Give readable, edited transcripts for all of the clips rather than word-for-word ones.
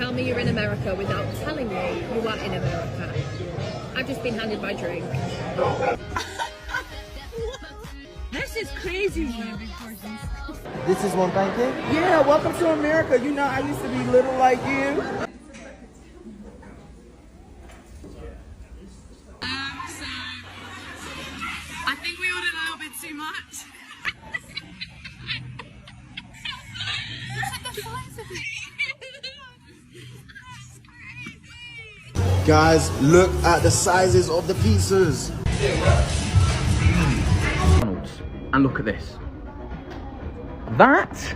tell me you're in America without telling me you are in America. I've just been handed my drink. This is crazy. This is one pancake? Yeah, welcome to America. You know, I used to be little like you. I think we ordered a little bit too much. Look at the size of it. Guys, look at the sizes of the pizzas. And look at this. That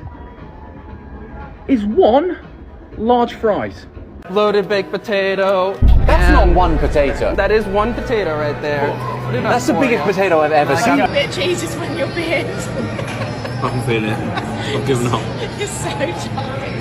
is one large fries. Loaded baked potato. That's not one potato. That is one potato right there. That's the biggest potato I've ever seen. A bit Jesus when you're big. I can feel it. I'm giving up. You're so tired.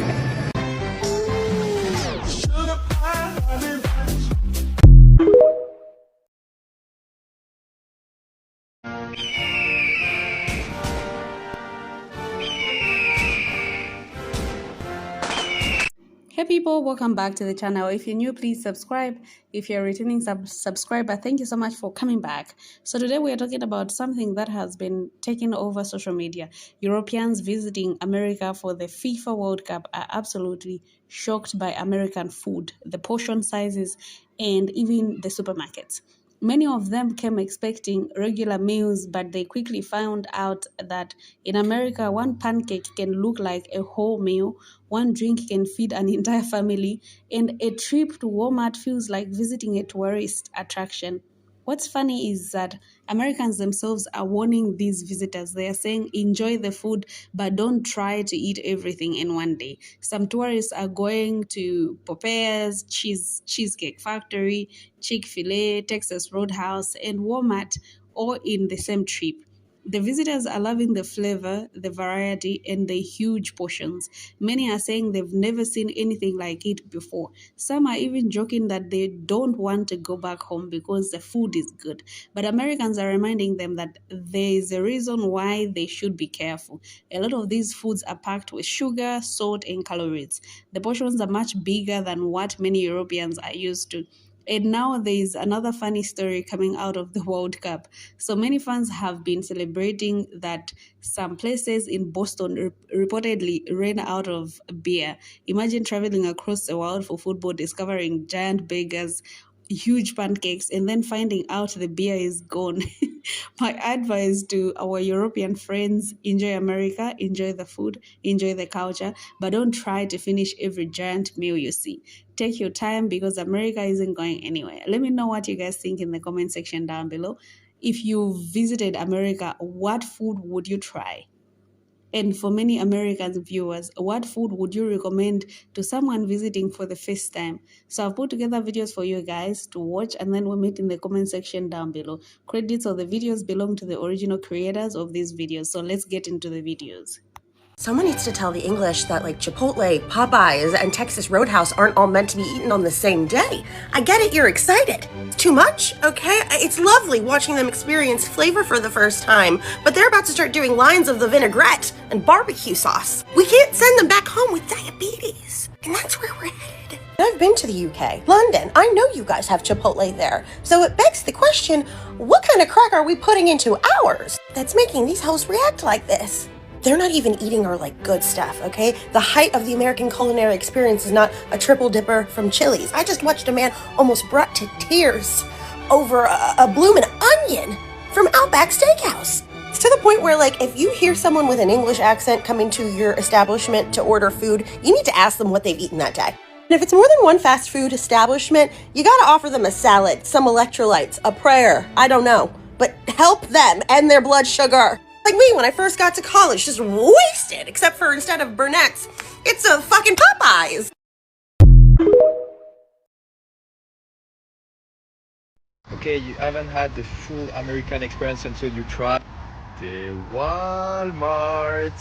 Hey people, welcome back to the channel. If you're new, please subscribe. If you're a returning subscriber, thank you so much for coming back. So today we are talking about something that has been taking over social media. Europeans visiting America for the FIFA World Cup are absolutely shocked by American food, the portion sizes, and even the supermarkets. Many of them came expecting regular meals, but they quickly found out that in America, one pancake can look like a whole meal, one drink can feed an entire family, and a trip to Walmart feels like visiting a tourist attraction. What's funny is that Americans themselves are warning these visitors. They are saying, enjoy the food, but don't try to eat everything in one day. Some tourists are going to Popeyes, Cheesecake Factory, Chick-fil-A, Texas Roadhouse, and Walmart, all in the same trip. The visitors are loving the flavor, the variety, and the huge portions. Many are saying they've never seen anything like it before. Some are even joking that they don't want to go back home because the food is good. But Americans are reminding them that there is a reason why they should be careful. A lot of these foods are packed with sugar, salt, and calories. The portions are much bigger than what many Europeans are used to. And now there is another funny story coming out of the World Cup. So many fans have been celebrating that some places in Boston reportedly ran out of beer. Imagine traveling across the world for football, discovering giant burgers, huge pancakes, and then finding out the beer is gone. My advice to our European friends: enjoy America, enjoy the food, enjoy the culture, but don't try to finish every giant meal you see. Take your time because America isn't going anywhere. Let me know what you guys think in the comment section down below. If you visited America, what food would you try? And for many American viewers, what food would you recommend to someone visiting for the first time? So I've put together videos for you guys to watch, and then we'll meet in the comment section down below. Credits of the videos belong to the original creators of these videos. So let's get into the videos. Someone needs to tell the English that like Chipotle, Popeyes, and Texas Roadhouse aren't all meant to be eaten on the same day. I get it, you're excited. It's too much, okay? It's lovely watching them experience flavor for the first time, but they're about to start doing lines of the vinaigrette and barbecue sauce. We can't send them back home with diabetes, and that's where we're headed. I've been to the UK, London. I know you guys have Chipotle there, so it begs the question, what kind of crack are we putting into ours that's making these hoes react like this? They're not even eating our like good stuff, okay? The height of the American culinary experience is not a triple dipper from Chili's. I just watched a man almost brought to tears over a bloomin' onion from Outback Steakhouse. It's to the point where like if you hear someone with an English accent coming to your establishment to order food, you need to ask them what they've eaten that day. And if it's more than one fast food establishment, you gotta offer them a salad, some electrolytes, a prayer, I don't know. But help them and their blood sugar. Like me when I first got to college, just wasted, except for instead of Burnett's, it's a fucking Popeyes. Okay, you haven't had the full American experience until you try the Walmart.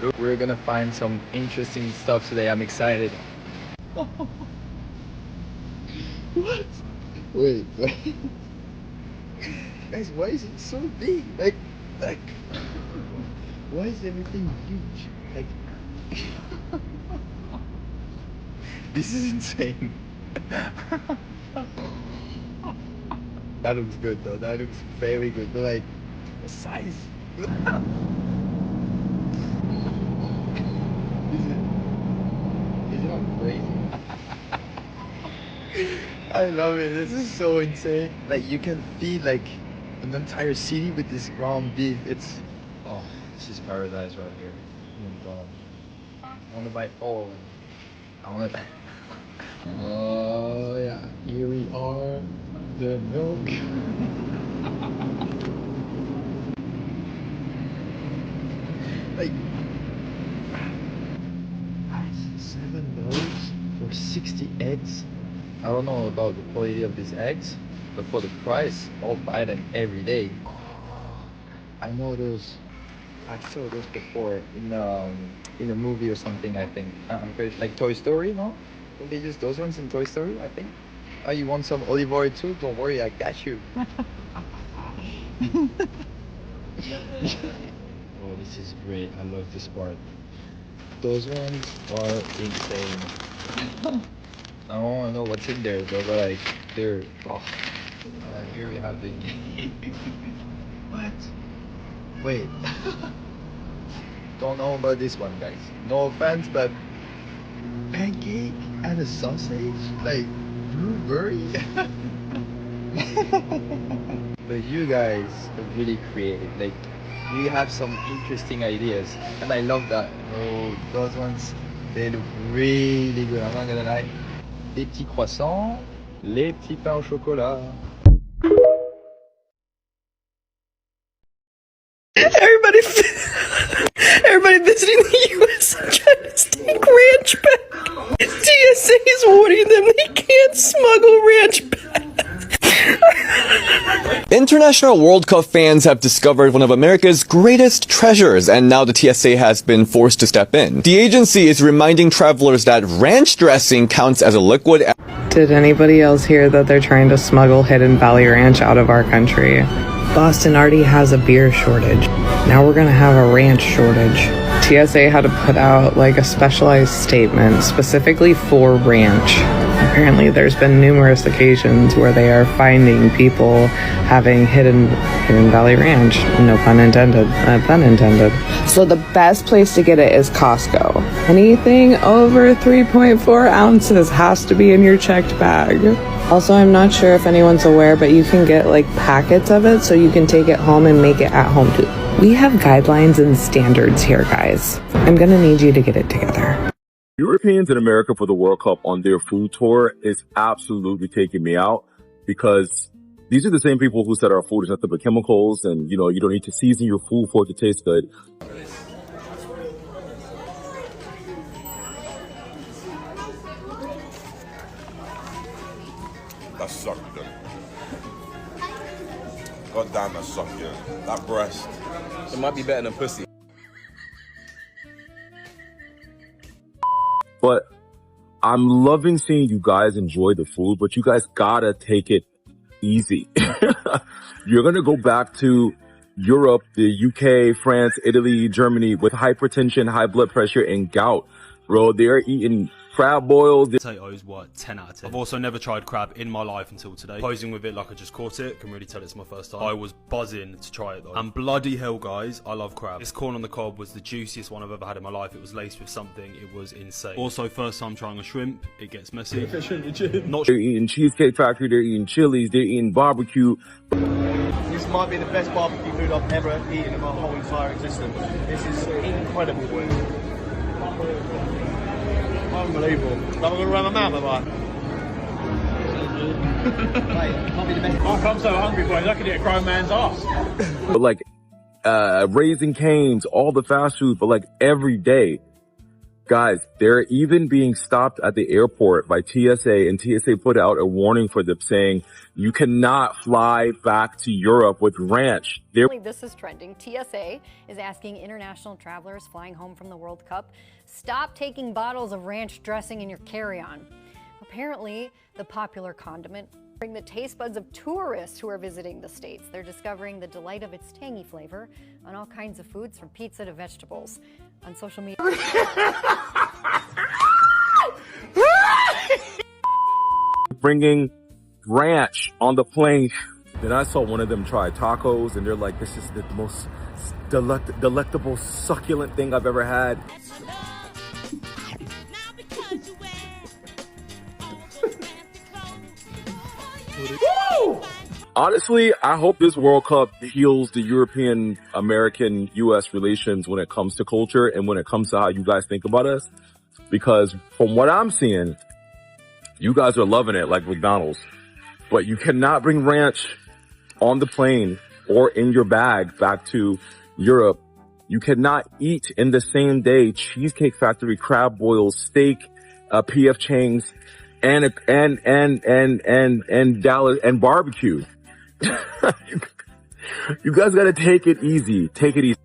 Look, we're gonna find some interesting stuff today. I'm excited. What? Wait. Guys, why is it so big? Like, why is everything huge? Like, This is insane. That looks good though. That looks very good. But like the size. Is it not crazy? I love it. This is so insane. Like you can feed like an entire city with this ground beef. It's this is paradise right here. Oh my god. I wanna buy all. I wanna. Oh yeah. Here we are. The milk. Like $7 for 60 eggs. I don't know about the quality of these eggs, but for the price, I'll buy them every day. I know those. I saw those before in a movie or something. I think like Toy Story. No, they use those ones in Toy Story. I think. Oh, you want some olive oil too? Don't worry, I got you. Oh, this is great. I love this part. Those ones are insane. I don't want to know what's in there, but like they're. Oh, here we have the. What? Wait. Don't know about this one, guys. No offense, but pancake and a sausage, like blueberry. But you guys are really creative. Like you have some interesting ideas, and I love that. Oh, those ones, they look really good. I'm not gonna lie. Les petits croissants, les petits pains au chocolat. Everybody visiting the U.S. and trying to sneak ranch back. TSA is warning them they can't smuggle ranch back. International World Cup fans have discovered one of America's greatest treasures, and now the TSA has been forced to step in. The agency is reminding travelers that ranch dressing counts as a liquid. Did anybody else hear that they're trying to smuggle Hidden Valley Ranch out of our country? Boston already has a beer shortage. Now we're gonna have a ranch shortage. TSA had to put out like a specialized statement specifically for ranch. Apparently there's been numerous occasions where they are finding people having hidden Valley Ranch. No pun intended. Pun intended. So the best place to get it is Costco. Anything over 3.4 ounces has to be in your checked bag. Also, I'm not sure if anyone's aware, but you can get like packets of it so you can take it home and make it at home too. We have guidelines and standards here, guys. I'm gonna need you to get it together. Europeans in America for the World Cup on their food tour is absolutely taking me out, because these are the same people who said our food is nothing but chemicals and, you know, you don't need to season your food for it to taste good. That sucked, dude. God damn, that sucked, yeah. That breast. It might be better than pussy. But I'm loving seeing you guys enjoy the food, but you guys gotta take it easy. You're gonna go back to Europe, the UK, France, Italy, Germany with hypertension, high blood pressure, and gout. Bro, they're eating crab boils. Potatoes, what, 10 out of 10. I've also never tried crab in my life until today. Posing with it like I just caught it, can really tell it's my first time. I was buzzing to try it though. And bloody hell, guys, I love crab. This corn on the cob was the juiciest one I've ever had in my life. It was laced with something, it was insane. Also, first time trying a shrimp, it gets messy. They're eating Cheesecake Factory, they're eating Chili's, they're eating barbecue. This might be the best barbecue food I've ever eaten in my whole entire existence. This is incredible, boys. Unbelievable. I'm going to run my mouth, am I'm so hungry, boys. I could eat a grown man's ass. But like, Raising Cane's, all the fast food, but like every day. Guys, they're even being stopped at the airport by TSA, and TSA put out a warning for them saying, you cannot fly back to Europe with ranch. This is trending. TSA is asking international travelers flying home from the World Cup, stop taking bottles of ranch dressing in your carry-on. Apparently, the popular condiment bring the taste buds of tourists who are visiting the States. They're discovering the delight of its tangy flavor on all kinds of foods, from pizza to vegetables. On social media. bringing ranch on the plane. Then I saw one of them try tacos, and they're like, this is the most delectable, succulent thing I've ever had. Honestly, I hope this World Cup heals the European, American, U.S. relations when it comes to culture and when it comes to how you guys think about us. Because from what I'm seeing, you guys are loving it like McDonald's. But you cannot bring ranch on the plane or in your bag back to Europe. You cannot eat in the same day Cheesecake Factory crab boils, steak, P.F. Chang's, and Dallas and barbecue. You guys gotta take it easy. Take it easy.